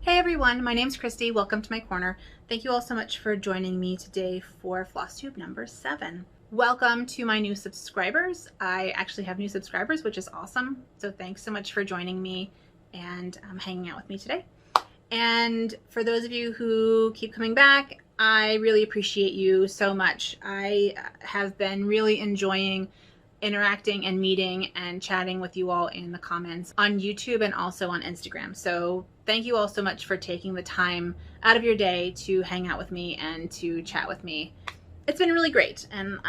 Hey everyone, my name's Christy. Welcome to my corner. Thank you all so much for joining me today for Flosstube number 7. Welcome to my new subscribers. I actually have new subscribers, which is awesome. So thanks so much for joining me and hanging out with me today. And for those of you who keep coming back, I really appreciate you so much. I have been really enjoying interacting and meeting and chatting with you all in the comments on YouTube and also on Instagram. So thank you all so much for taking the time out of your day to hang out with me and to chat with me. It's been really great, and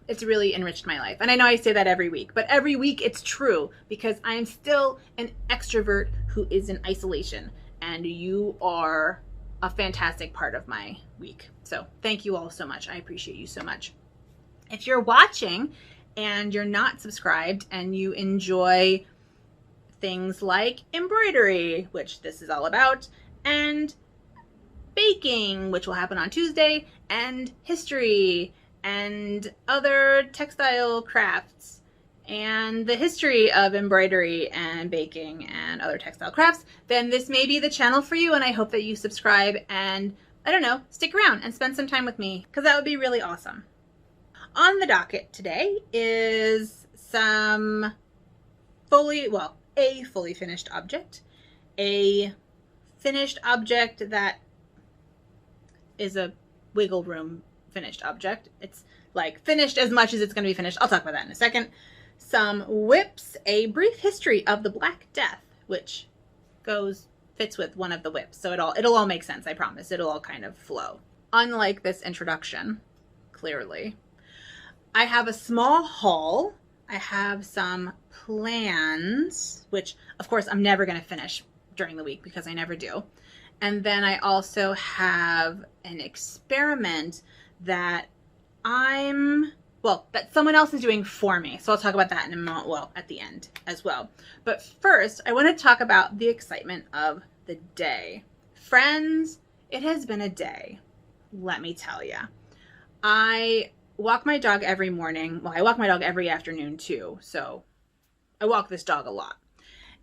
it's really enriched my life. And I know I say that every week, but every week it's true because I am still an extrovert who is in isolation, and you are a fantastic part of my week. So thank you all so much. I appreciate you so much. If you're watching and you're not subscribed and you enjoy things like embroidery, which this is all about, and baking, which will happen on Tuesday, and history, and other textile crafts, and the history of embroidery and baking and other textile crafts, then this may be the channel for you, and I hope that you subscribe and, I don't know, stick around and spend some time with me, because that would be really awesome. On the docket today is a fully finished object, a finished object that is a wiggle room finished object. It's like finished as much as it's going to be finished. I'll talk about that in a second. Some whips, a brief history of the Black Death, which fits with one of the whips. So it'll all make sense, I promise. It'll all kind of flow. Unlike this introduction, clearly, I have a small haul. I have some plans, which of course I'm never going to finish during the week because I never do. And then I also have an experiment that that someone else is doing for me. So I'll talk about that in a moment, at the end as well. But first, I want to talk about the excitement of the day. Friends, it has been a day, let me tell you. I walk my dog every morning. Well, I walk my dog every afternoon too. So I walk this dog a lot.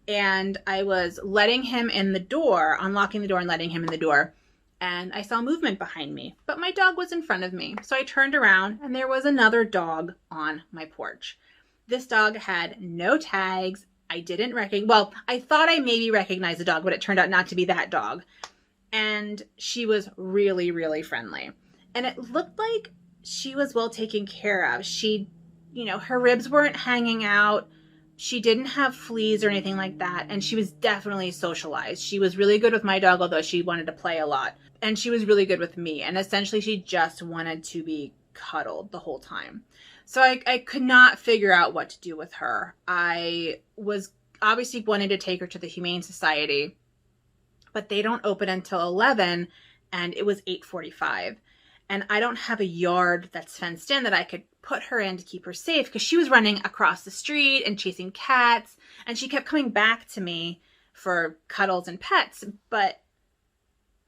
And I was letting him in the door, unlocking the door and letting him in the door. And I saw movement behind me, but my dog was in front of me. So I turned around and there was another dog on my porch. This dog had no tags. I didn't recognize, I thought I maybe recognized the dog, but it turned out not to be that dog. And she was really, really friendly. And it looked like she was well taken care of. She, her ribs weren't hanging out. She didn't have fleas or anything like that. And she was definitely socialized. She was really good with my dog, although she wanted to play a lot. And she was really good with me. And essentially she just wanted to be cuddled the whole time. So I could not figure out what to do with her. I was obviously wanting to take her to the Humane Society, but they don't open until 11 and it was 8:45. And I don't have a yard that's fenced in that I could put her in to keep her safe because she was running across the street and chasing cats. And she kept coming back to me for cuddles and pets. But,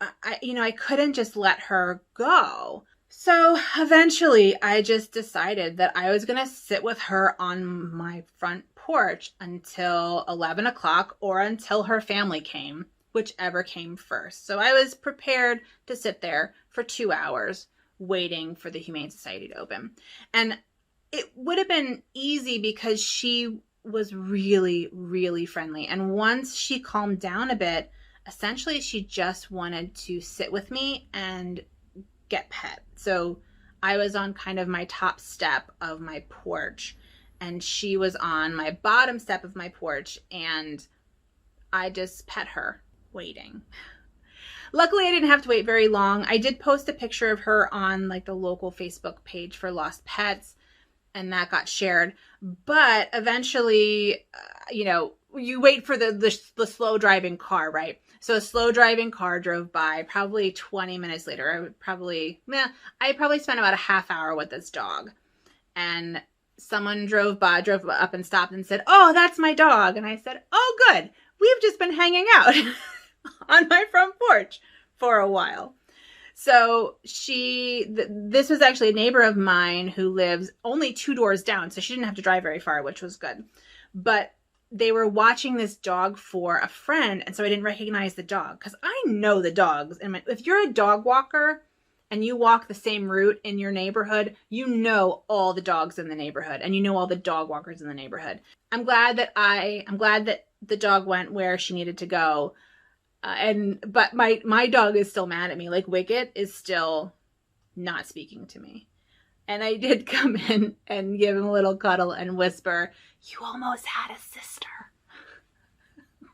I couldn't just let her go. So eventually I just decided that I was going to sit with her on my front porch until 11 o'clock or until her family came, whichever came first. So I was prepared to sit there for 2 hours waiting for the Humane Society to open. And it would have been easy because she was really, really friendly. And once she calmed down a bit, essentially she just wanted to sit with me and get pet. So I was on kind of my top step of my porch and she was on my bottom step of my porch, and I just pet her waiting. Luckily, I didn't have to wait very long. I did post a picture of her on the local Facebook page for lost pets, and that got shared. But eventually, you wait for the slow driving car, right? So a slow driving car drove by probably 20 minutes later. I probably spent about a half hour with this dog. And someone drove up and stopped and said, "Oh, that's my dog." And I said, "Oh, good. We've just been hanging out on my front porch for a while." So this was actually a neighbor of mine who lives only 2 doors down. So she didn't have to drive very far, which was good. But they were watching this dog for a friend, and so I didn't recognize the dog because I know the dogs. And if you're a dog walker and you walk the same route in your neighborhood, you know all the dogs in the neighborhood and you know all the dog walkers in the neighborhood. I'm glad that the dog went where she needed to go. But my dog is still mad at me. Like Wicket is still not speaking to me. And I did come in and give him a little cuddle and whisper, "You almost had a sister,"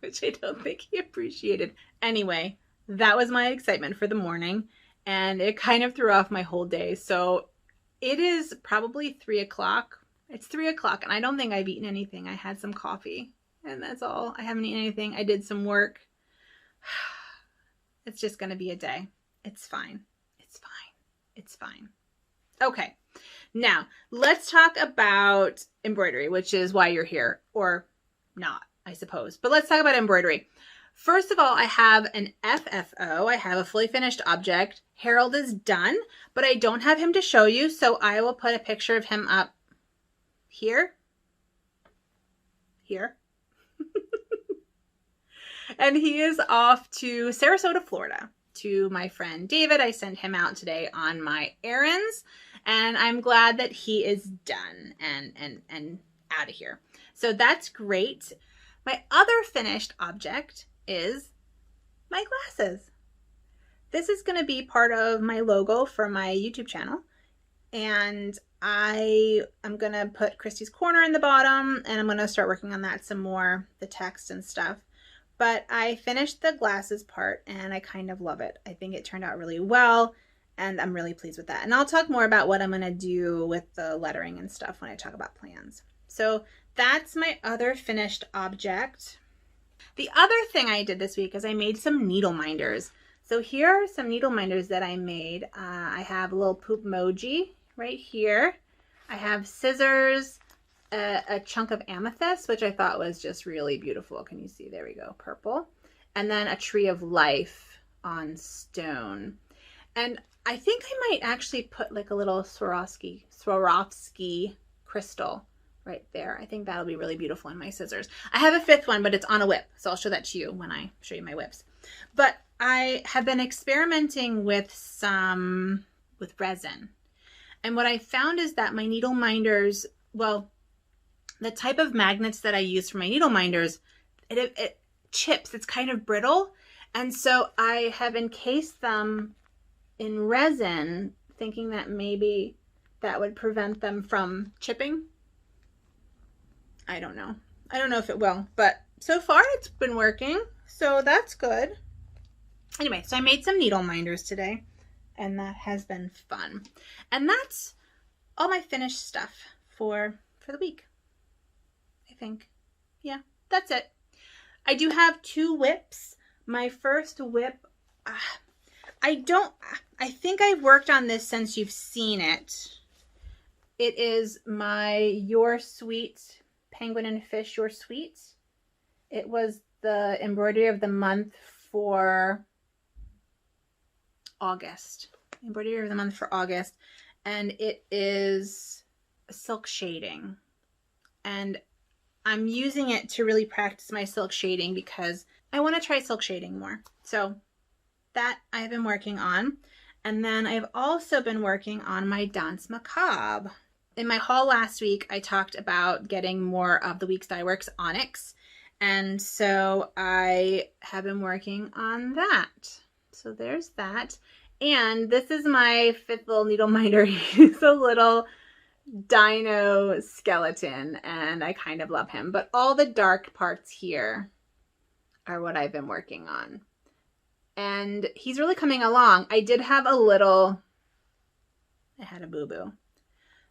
which I don't think he appreciated. Anyway, that was my excitement for the morning, and it kind of threw off my whole day. So it is probably 3 o'clock. It's 3 o'clock, and I don't think I've eaten anything. I had some coffee, and that's all. I haven't eaten anything. I did some work. It's just going to be a day. It's fine. It's fine. It's fine. Okay. Now, let's talk about embroidery, which is why you're here, or not, I suppose. But let's talk about embroidery. First of all, I have an FFO. I have a fully finished object. Harold is done, but I don't have him to show you, so I will put a picture of him up here. Here. And he is off to Sarasota, Florida, to my friend David. I sent him out today on my errands, and I'm glad that he is done and out of here. So that's great. My other finished object is my glasses. This is going to be part of my logo for my YouTube channel, and I am going to put Christy's Corner in the bottom, and I'm going to start working on that some more, the text and stuff. But I finished the glasses part, and I kind of love it. I think it turned out really well, and I'm really pleased with that. And I'll talk more about what I'm going to do with the lettering and stuff when I talk about plans. So that's my other finished object. The other thing I did this week is I made some needle minders. So here are some needle minders that I made. I have a little poop emoji right here. I have scissors, a chunk of amethyst, which I thought was just really beautiful. Can you see? There we go, purple. And then a tree of life on stone. And I think I might actually put like a little Swarovski crystal right there. I think that'll be really beautiful in my scissors. I have a fifth one, but it's on a whip, so I'll show that to you when I show you my whips. But I have been experimenting with resin. And what I found is that my needle minders, well, the type of magnets that I use for my needle minders, it chips. It's kind of brittle. And so I have encased them in resin, thinking that maybe that would prevent them from chipping. I don't know. I don't know if it will, but so far it's been working. So that's good. Anyway, so I made some needle minders today, and that has been fun. And that's all my finished stuff for the week. I think. Yeah, that's it. I do have 2 whips. My first whip, I think I've worked on this since you've seen it. It is my Your Sweet Penguin and Fish Your Sweet. It was the embroidery of the month for August. Embroidery of the month for August. And it is silk shading. And I'm using it to really practice my silk shading because I want to try silk shading more. So that I've been working on. And then I've also been working on my Danse Macabre. In my haul last week, I talked about getting more of the Weeks Dye Works onyx. And so I have been working on that. So there's that. And this is my 5th little needle minder. He's a little dino skeleton, and I kind of love him. But all the dark parts here are what I've been working on. And he's really coming along. I did have a little... I had a boo-boo.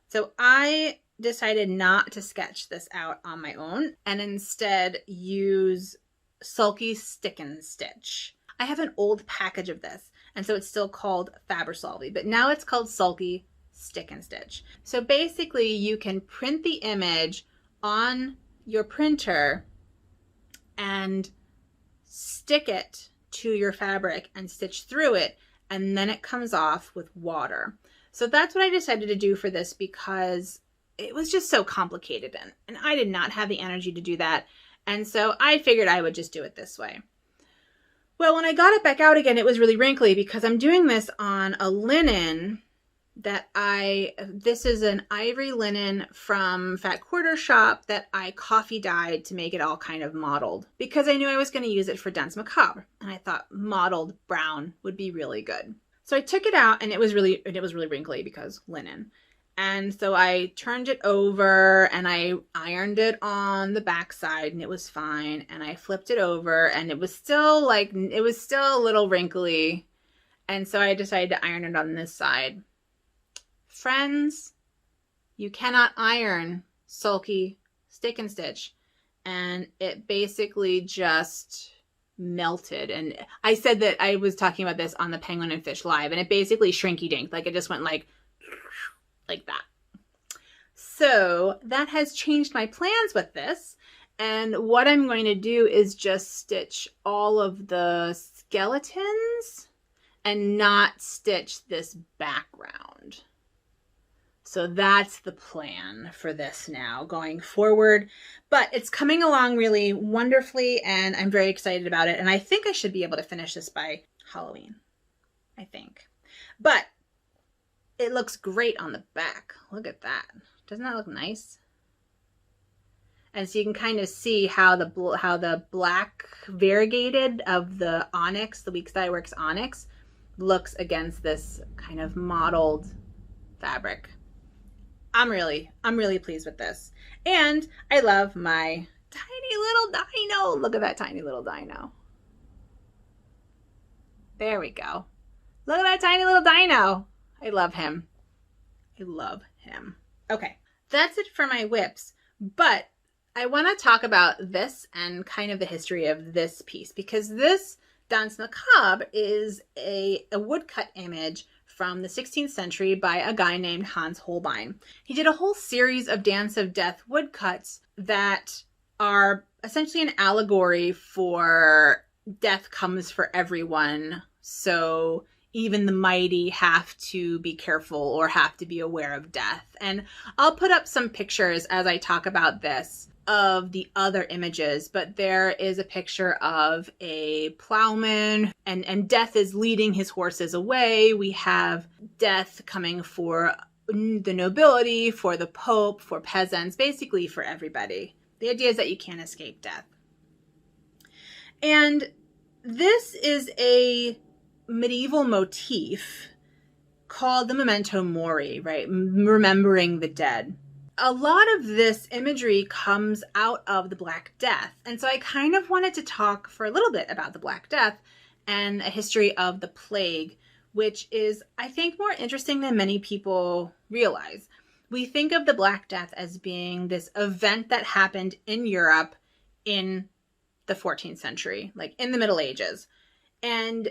So I decided not to sketch this out on my own and instead use Sulky Stick and Stitch. I have an old package of this, and so it's still called Fabersolvy, but now it's called Sulky Stick and Stitch. So basically you can print the image on your printer and stick it to your fabric and stitch through it, and then it comes off with water. So that's what I decided to do for this because it was just so complicated, and I did not have the energy to do that. And so I figured I would just do it this way. Well, when I got it back out again, it was really wrinkly because I'm doing this on a linen that this is an ivory linen from Fat Quarter Shop that I coffee dyed to make it all kind of mottled because I knew I was going to use it for Danse Macabre. And I thought mottled brown would be really good. So I took it out and it was really wrinkly because linen. And so I turned it over and I ironed it on the back side and it was fine. And I flipped it over and it was still a little wrinkly. And so I decided to iron it on this side. Friends, you cannot iron sulky stick and stitch. And it basically just melted. And I said that I was talking about this on the Penguin and Fish Live, and it basically shrinky dinked. Like it just went like that. So that has changed my plans with this. And what I'm going to do is just stitch all of the skeletons and not stitch this background. So that's the plan for this now going forward. But it's coming along really wonderfully and I'm very excited about it. And I think I should be able to finish this by Halloween, I think. But it looks great on the back. Look at that. Doesn't that look nice? And so you can kind of see how the black variegated of the onyx, the Weeks Dye Works onyx, looks against this kind of mottled fabric. I'm really pleased with this. And I love my tiny little dino. Look at that tiny little dino. There we go. Look at that tiny little dino. I love him. I love him. Okay, that's it for my whips. But I want to talk about this and kind of the history of this piece because this Danse Macabre is a woodcut image from the 16th century by a guy named Hans Holbein. He did a whole series of Dance of Death woodcuts that are essentially an allegory for death comes for everyone. So even the mighty have to be careful or have to be aware of death. And I'll put up some pictures as I talk about this of the other images, but there is a picture of a plowman and death is leading his horses away. We have death coming for the nobility, for the Pope, for peasants, basically for everybody. The idea is that you can't escape death. And this is a medieval motif called the memento mori, right? Remembering the dead. A lot of this imagery comes out of the Black Death. And so I kind of wanted to talk for a little bit about the Black Death and a history of the plague, which is, I think, more interesting than many people realize. We think of the Black Death as being this event that happened in Europe in the 14th century, like in the Middle Ages. And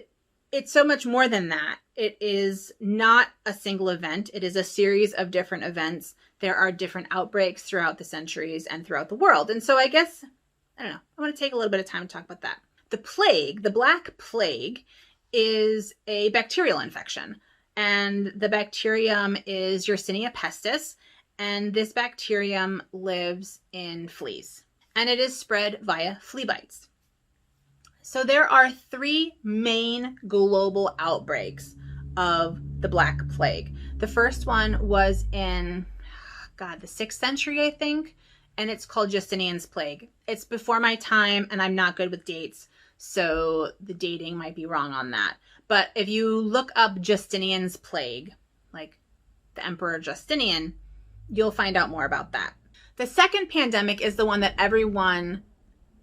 it's so much more than that. It is not a single event. It is a series of different events. There are different outbreaks throughout the centuries and throughout the world. And so I guess, I don't know, I want to take a little bit of time to talk about that. The plague, the Black Plague, is a bacterial infection. And the bacterium is Yersinia pestis. And this bacterium lives in fleas. And it is spread via flea bites. So there are 3 main global outbreaks of the Black Plague. The first one was in, the 6th century, I think, and it's called Justinian's Plague. It's before my time, and I'm not good with dates, so the dating might be wrong on that. But if you look up Justinian's Plague, like the Emperor Justinian, you'll find out more about that. The second pandemic is the one that everyone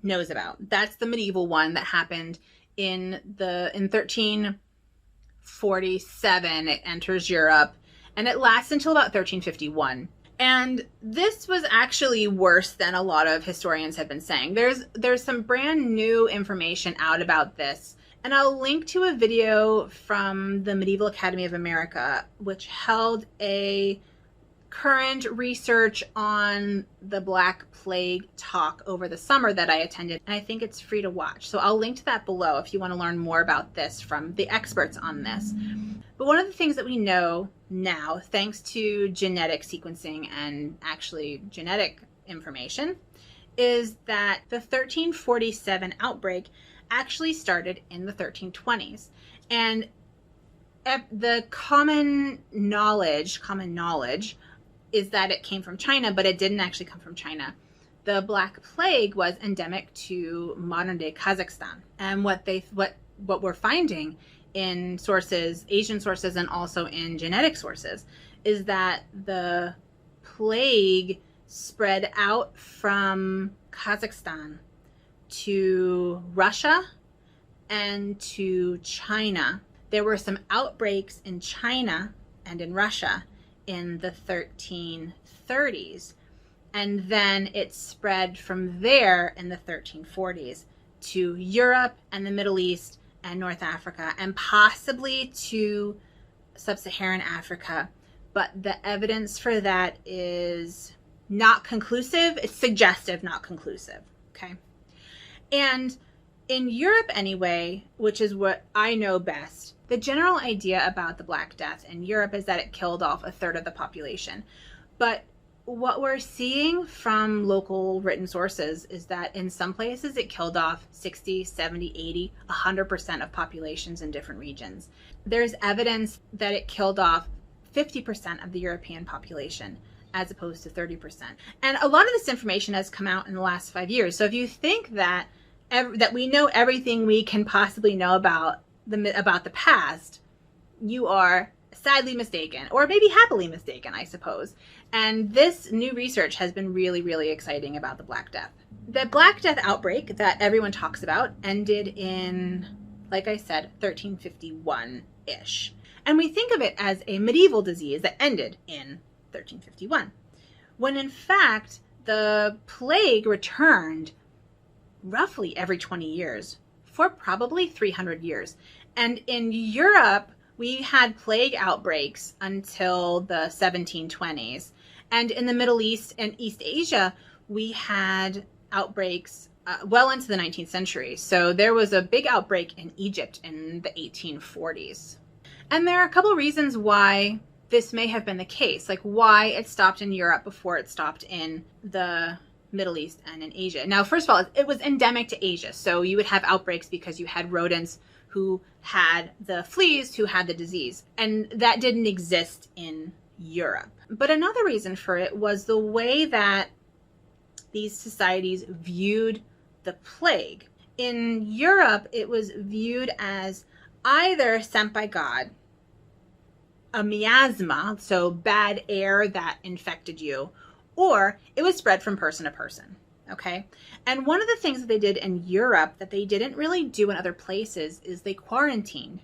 knows about. That's the medieval one that happened in 1347. It enters Europe and it lasts until about 1351. And this was actually worse than a lot of historians have been saying. There's some brand new information out about this. And I'll link to a video from the Medieval Academy of America, which held a current research on the Black Plague talk over the summer that I attended. And I think it's free to watch. So I'll link to that below if you want to learn more about this from the experts on this. But one of the things that we know now, thanks to genetic sequencing and actually genetic information, is that the 1347 outbreak actually started in the 1320s. And the common knowledge is that it came from China, but it didn't actually come from China. The Black Plague was endemic to modern day Kazakhstan. And what we're finding in sources, Asian sources, and also in genetic sources, is that the plague spread out from Kazakhstan to Russia and to China. There were some outbreaks in China and in Russia in the 1330s. And then it spread from there in the 1340s to Europe and the Middle East and North Africa, and possibly to sub-Saharan Africa. But the evidence for that is not conclusive. It's suggestive, not conclusive. Okay. And in Europe anyway, which is what I know best, the general idea about the Black Death in Europe is that it killed off a third of the population. But what we're seeing from local written sources is that in some places it killed off 60, 70, 80, 100% of populations in different regions. There's evidence that it killed off 50% of the European population as opposed to 30%. And a lot of this information has come out in the last 5 years. So if you think that we know everything we can possibly know about the past, you are sadly mistaken, or maybe happily mistaken, I suppose. And this new research has been really, really exciting about the Black Death. The Black Death outbreak that everyone talks about ended in, like I said, 1351-ish. And we think of it as a medieval disease that ended in 1351, when in fact the plague returned roughly every 20 years for probably 300 years. And in Europe, we had plague outbreaks until the 1720s. And in the Middle East and East Asia, we had outbreaks well into the 19th century. So there was a big outbreak in Egypt in the 1840s. And there are a couple reasons why this may have been the case, like why it stopped in Europe before it stopped in the Middle East and in Asia. Now, first of all, it was endemic to Asia. So you would have outbreaks because you had rodents who had the fleas, who had the disease. And that didn't exist in Europe. But another reason for it was the way that these societies viewed the plague. In Europe, it was viewed as either sent by God, a miasma, so bad air that infected you, or it was spread from person to person. Okay. And one of the things that they did in Europe that they didn't really do in other places is they quarantined.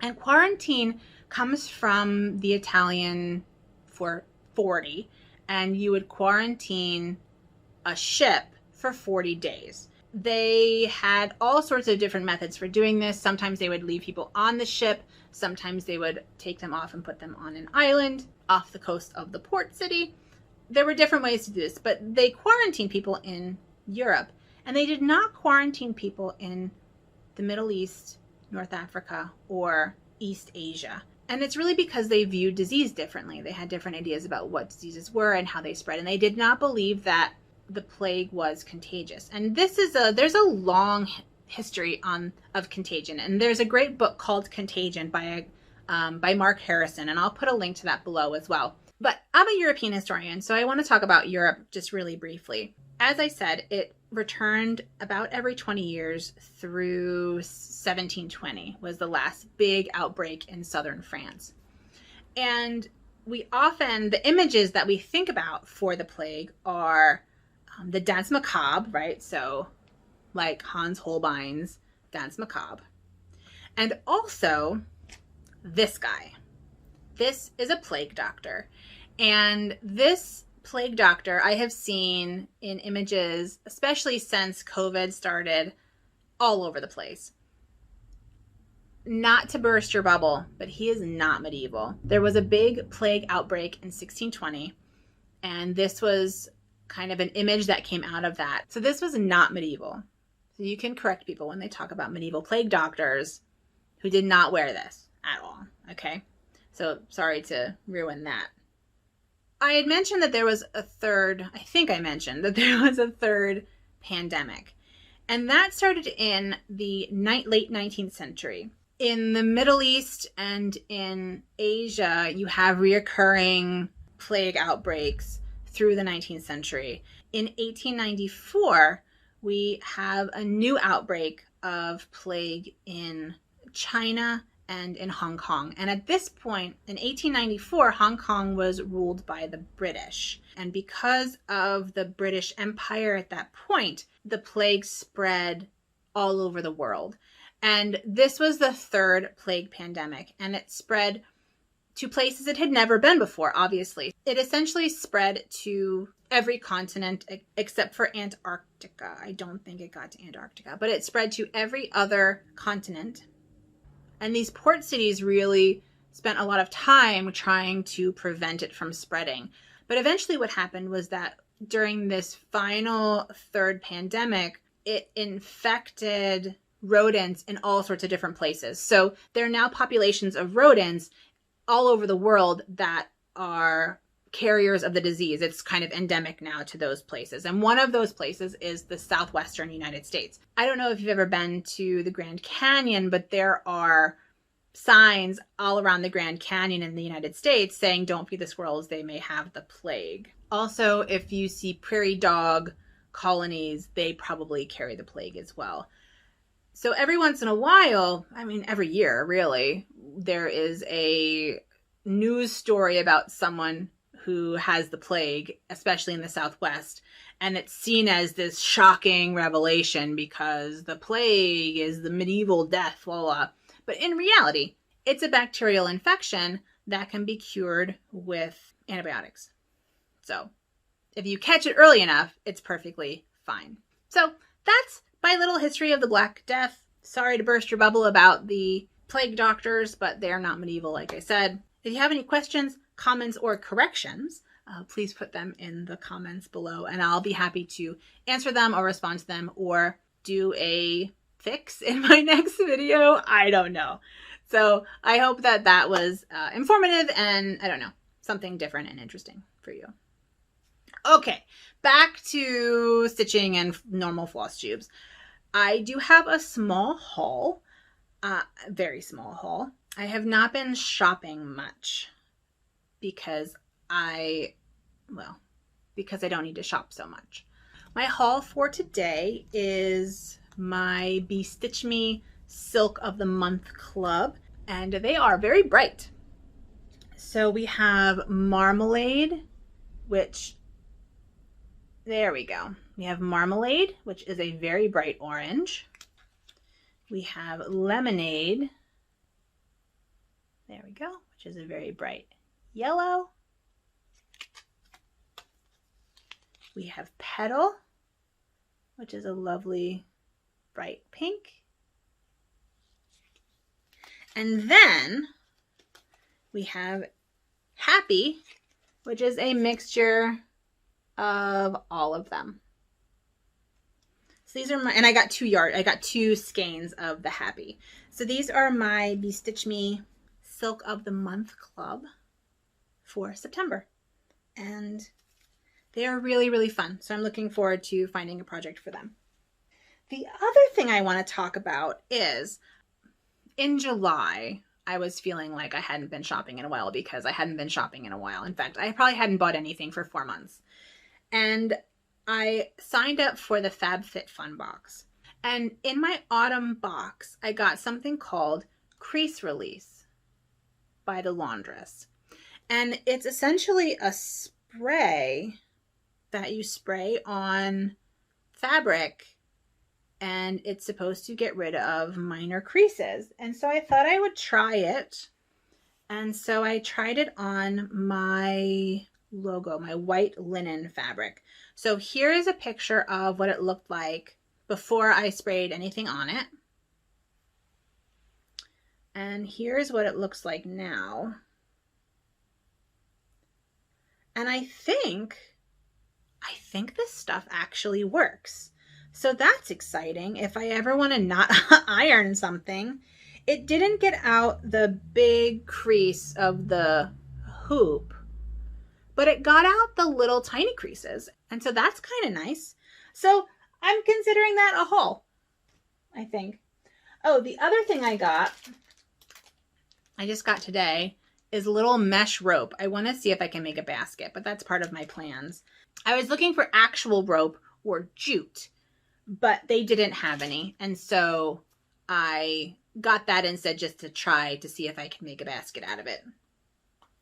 And quarantine comes from the Italian for 40, and you would quarantine a ship for 40 days. They had all sorts of different methods for doing this. Sometimes they would leave people on the ship. Sometimes they would take them off and put them on an island off the coast of the port city. There were different ways to do this, but they quarantined people in Europe, and they did not quarantine people in the Middle East, North Africa, or East Asia. And it's really because they viewed disease differently. They had different ideas about what diseases were and how they spread, and they did not believe that the plague was contagious. And there's a long history of contagion, and there's a great book called Contagion by Mark Harrison, and I'll put a link to that below as well. But I'm a European historian, so I want to talk about Europe just really briefly. As I said, it returned about every 20 years through 1720 was the last big outbreak in southern France. And the images that we think about for the plague are the Danse Macabre, right? So like Hans Holbein's Danse Macabre. And also this guy. This is a plague doctor. And this plague doctor I have seen in images, especially since COVID started, all over the place. Not to burst your bubble, but he is not medieval. There was a big plague outbreak in 1620, and this was kind of an image that came out of that. So this was not medieval. So you can correct people when they talk about medieval plague doctors who did not wear this at all, okay? So sorry to ruin that. I had mentioned that there was a third, I think I mentioned that there was a third pandemic. And that started in the late 19th century. In the Middle East and in Asia, you have reoccurring plague outbreaks through the 19th century. In 1894, we have a new outbreak of plague in China and in Hong Kong. And at this point, in 1894, Hong Kong was ruled by the British. And because of the British Empire at that point, the plague spread all over the world. And this was the third plague pandemic, and it spread to places it had never been before, obviously. It essentially spread to every continent except for Antarctica. I don't think it got to Antarctica, but it spread to every other continent. And these port cities really spent a lot of time trying to prevent it from spreading. But eventually what happened was that during this final third pandemic, it infected rodents in all sorts of different places. So there are now populations of rodents all over the world that are carriers of the disease. It's kind of endemic now to those places. And one of those places is the southwestern United States. I don't know if you've ever been to the Grand Canyon, but there are signs all around the Grand Canyon in the United States saying, don't feed the squirrels, they may have the plague. Also, if you see prairie dog colonies, they probably carry the plague as well. So every once in a while, I mean, every year, really, there is a news story about someone who has the plague, especially in the Southwest. And it's seen as this shocking revelation because the plague is the medieval death, blah, blah. But in reality, it's a bacterial infection that can be cured with antibiotics. So if you catch it early enough, it's perfectly fine. So that's my little history of the Black Death. Sorry to burst your bubble about the plague doctors, but they're not medieval, like I said. If you have any questions, comments, or corrections, please put them in the comments below, and I'll be happy to answer them or respond to them or do a fix in my next video. I don't know. So I hope that that was informative and, I don't know, something different and interesting for you. Okay, back to stitching and normal floss tubes. I do have a small haul, very small haul. I have not been shopping much because I don't need to shop so much. My haul for today is my Be Stitch Me Silk of the Month Club, and they are very bright. So we have Marmalade, which, there we go. We have Marmalade, which is a very bright orange. We have Lemonade, there we go, which is a very bright yellow. We have Petal, which is a lovely bright pink. And then we have Happy, which is a mixture of all of them. So these are my, and I got two skeins of the Happy. So these are my Be Stitch Me Silk of the Month Club for September. And they are really, really fun. So I'm looking forward to finding a project for them. The other thing I want to talk about is in July, I was feeling like I hadn't been shopping in a while because I hadn't been shopping in a while. In fact, I probably hadn't bought anything for 4 months. And I signed up for the FabFitFun box. And in my autumn box, I got something called Crease Release by the Laundress. And it's essentially a spray that you spray on fabric, and it's supposed to get rid of minor creases. And so I thought I would try it. And so I tried it on my logo, my white linen fabric. So here is a picture of what it looked like before I sprayed anything on it. And here's what it looks like now. And I think this stuff actually works. So that's exciting. If I ever want to not iron something, it didn't get out the big crease of the hoop, but it got out the little tiny creases. And so that's kind of nice. So I'm considering that a haul, I think. Oh, the other thing I just got today, is a little mesh rope. I want to see if I can make a basket, but that's part of my plans. I was looking for actual rope or jute, but they didn't have any. And so I got that instead just to try to see if I can make a basket out of it.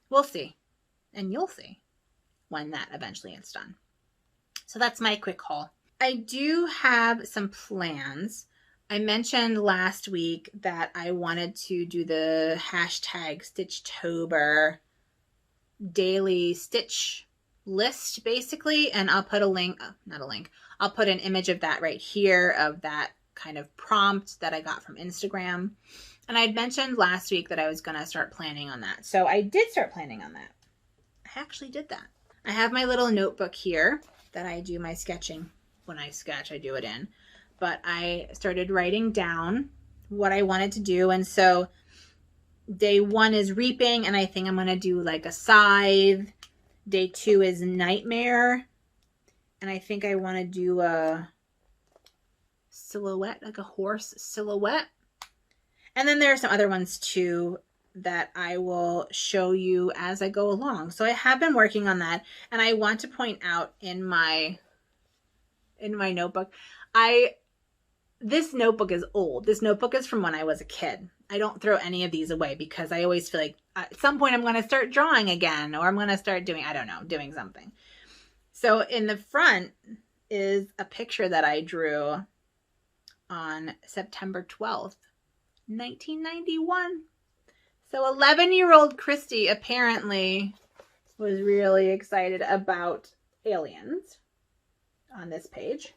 We'll see. And you'll see when that eventually is done. So that's my quick haul. I do have some plans. I mentioned last week that I wanted to do the hashtag Stitchtober daily stitch list, basically, and I'll put a link, I'll put an image of that right here, of that kind of prompt that I got from Instagram. And I had mentioned last week that I was going to start planning on that. So I did start planning on that. I actually did that. I have my little notebook here that I do my sketching. When I sketch, I do it in. But I started writing down what I wanted to do. And so day 1 is reaping, and I think I'm going to do like a scythe. Day 2 is nightmare. And I think I want to do a silhouette, like a horse silhouette. And then there are some other ones too that I will show you as I go along. So I have been working on that. And I want to point out in my notebook, this notebook is old. This notebook is from when I was a kid. I don't throw any of these away because I always feel like at some point I'm going to start drawing again, or I'm going to start doing, I don't know, doing something. So in the front is a picture that I drew on September 12th, 1991. So 11-year-old Christy apparently was really excited about aliens on this page.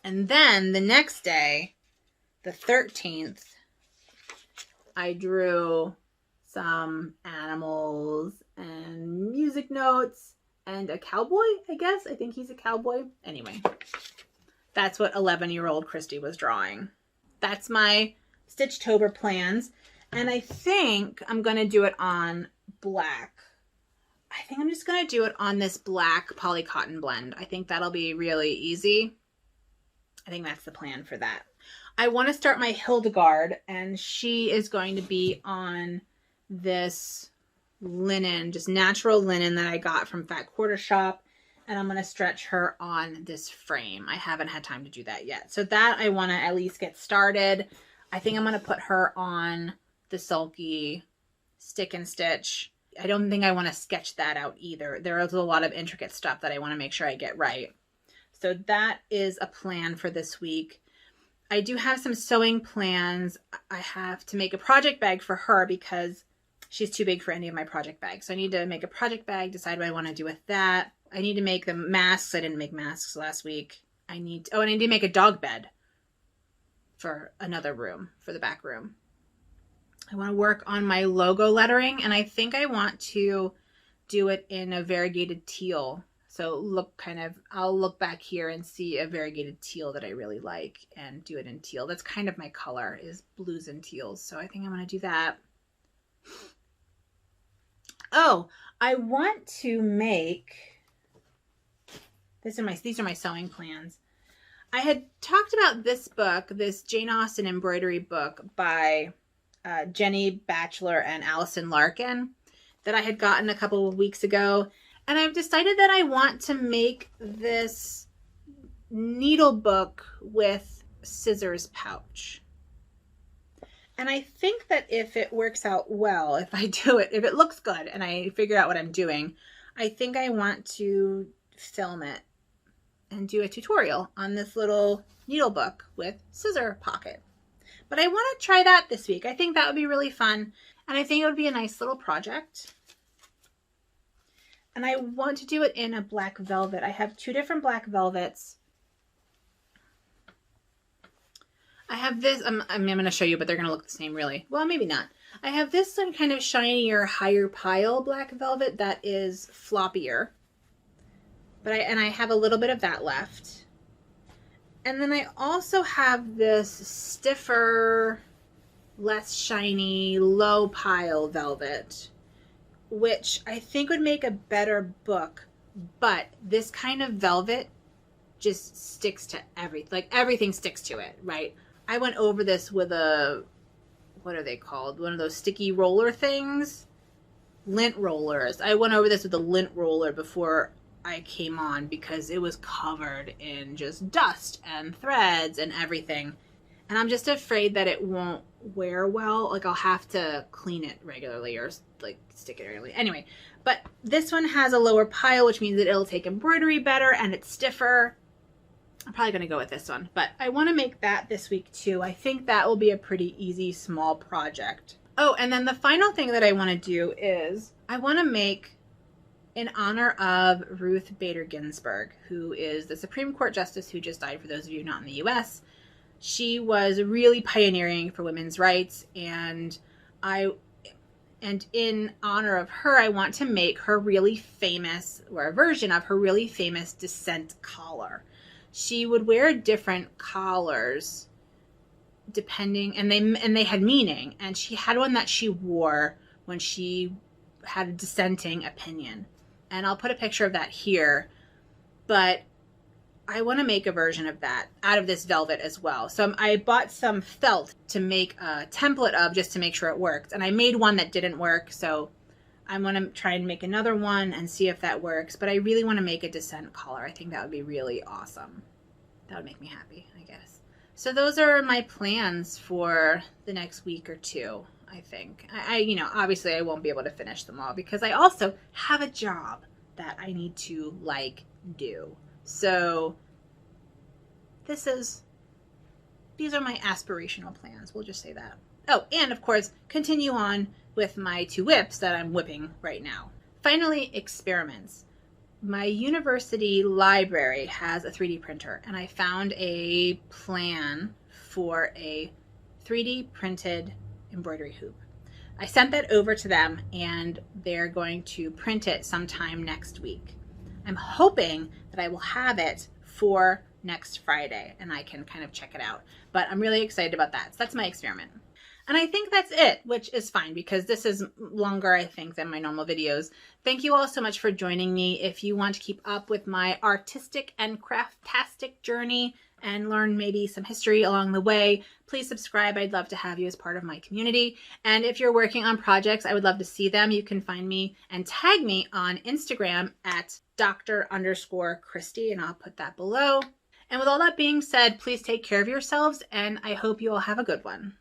And then the next day, the 13th, I drew some animals and music notes and a cowboy, I guess. I think he's a cowboy. Anyway, that's what 11-year-old Christy was drawing. That's my Stitchtober plans. And I think I'm going to do it on black. I think I'm just going to do it on this black poly cotton blend. I think that'll be really easy. I think that's the plan for that. I want to start my Hildegard, and she is going to be on this linen, just natural linen that I got from Fat Quarter Shop, and I'm going to stretch her on this frame. I haven't had time to do that yet. So that I want to at least get started. I think I'm going to put her on the Sulky stick and stitch. I don't think I want to sketch that out either. There is a lot of intricate stuff that I want to make sure I get right. So that is a plan for this week. I do have some sewing plans. I have to make a project bag for her because she's too big for any of my project bags. So I need to make a project bag, decide what I want to do with that. I need to make the masks. I didn't make masks last week. I need to make a dog bed for another room, for the back room. I want to work on my logo lettering, and I think I want to do it in a variegated teal. So I'll look back here and see a variegated teal that I really like and do it in teal. That's kind of my color, is blues and teals. So I think I'm going to do that. Oh, I want to make, these are my sewing plans. I had talked about this book, this Jane Austen embroidery book by Jenny Batchelor and Allison Larkin that I had gotten a couple of weeks ago. And I've decided that I want to make this needle book with scissors pouch. And I think that if it works out well, if it looks good and I figure out what I'm doing, I think I want to film it and do a tutorial on this little needle book with scissor pocket. But I want to try that this week. I think that would be really fun. And I think it would be a nice little project. And I want to do it in a black velvet. I have 2 different black velvets. I have this, I'm going to show you, but they're going to look the same really. Well, maybe not. I have this some kind of shinier, higher pile black velvet that is floppier. But I have a little bit of that left. And then I also have this stiffer, less shiny, low pile velvet which I think would make a better book, but this kind of velvet just sticks to everything. Like everything sticks to it, right? I went over this with a, what are they called? One of those sticky roller things? Lint rollers. I went over this with a lint roller before I came on because it was covered in just dust and threads and everything. And I'm just afraid that it won't wear well. Like I'll have to clean it regularly or like stick it regularly. Anyway, but this one has a lower pile, which means that it'll take embroidery better and it's stiffer. I'm probably going to go with this one, but I want to make that this week too. I think that will be a pretty easy, small project. Oh, and then the final thing that I want to do is I want to make, in honor of Ruth Bader Ginsburg, who is the Supreme Court Justice who just died, for those of you not in the US. She was really pioneering for women's rights, and in honor of her, I want to make her really famous, or a version of her really famous dissent collar. She would wear different collars depending, and they had meaning, and she had one that she wore when she had a dissenting opinion. And I'll put a picture of that here, but I want to make a version of that out of this velvet as well. So I bought some felt to make a template of, just to make sure it worked. And I made one that didn't work, so I'm going to try and make another one and see if that works. But I really want to make a dissent collar. I think that would be really awesome. That would make me happy, I guess. So those are my plans for the next week or two, I think. You know, obviously I won't be able to finish them all because I also have a job that I need to, like, do. So these are my aspirational plans. We'll just say that. Oh, and of course, continue on with my 2 whips that I'm whipping right now. Finally, experiments. My university library has a 3D printer, and I found a plan for a 3D printed embroidery hoop. I sent that over to them, and they're going to print it sometime next week. I'm hoping that I will have it for next Friday, and I can kind of check it out. But I'm really excited about that. So that's my experiment. And I think that's it, which is fine because this is longer, I think, than my normal videos. Thank you all so much for joining me. If you want to keep up with my artistic and craftastic journey and learn maybe some history along the way, please subscribe. I'd love to have you as part of my community. And if you're working on projects, I would love to see them. You can find me and tag me on Instagram at Dr_Christy, and I'll put that below. And with all that being said, please take care of yourselves, and I hope you all have a good one.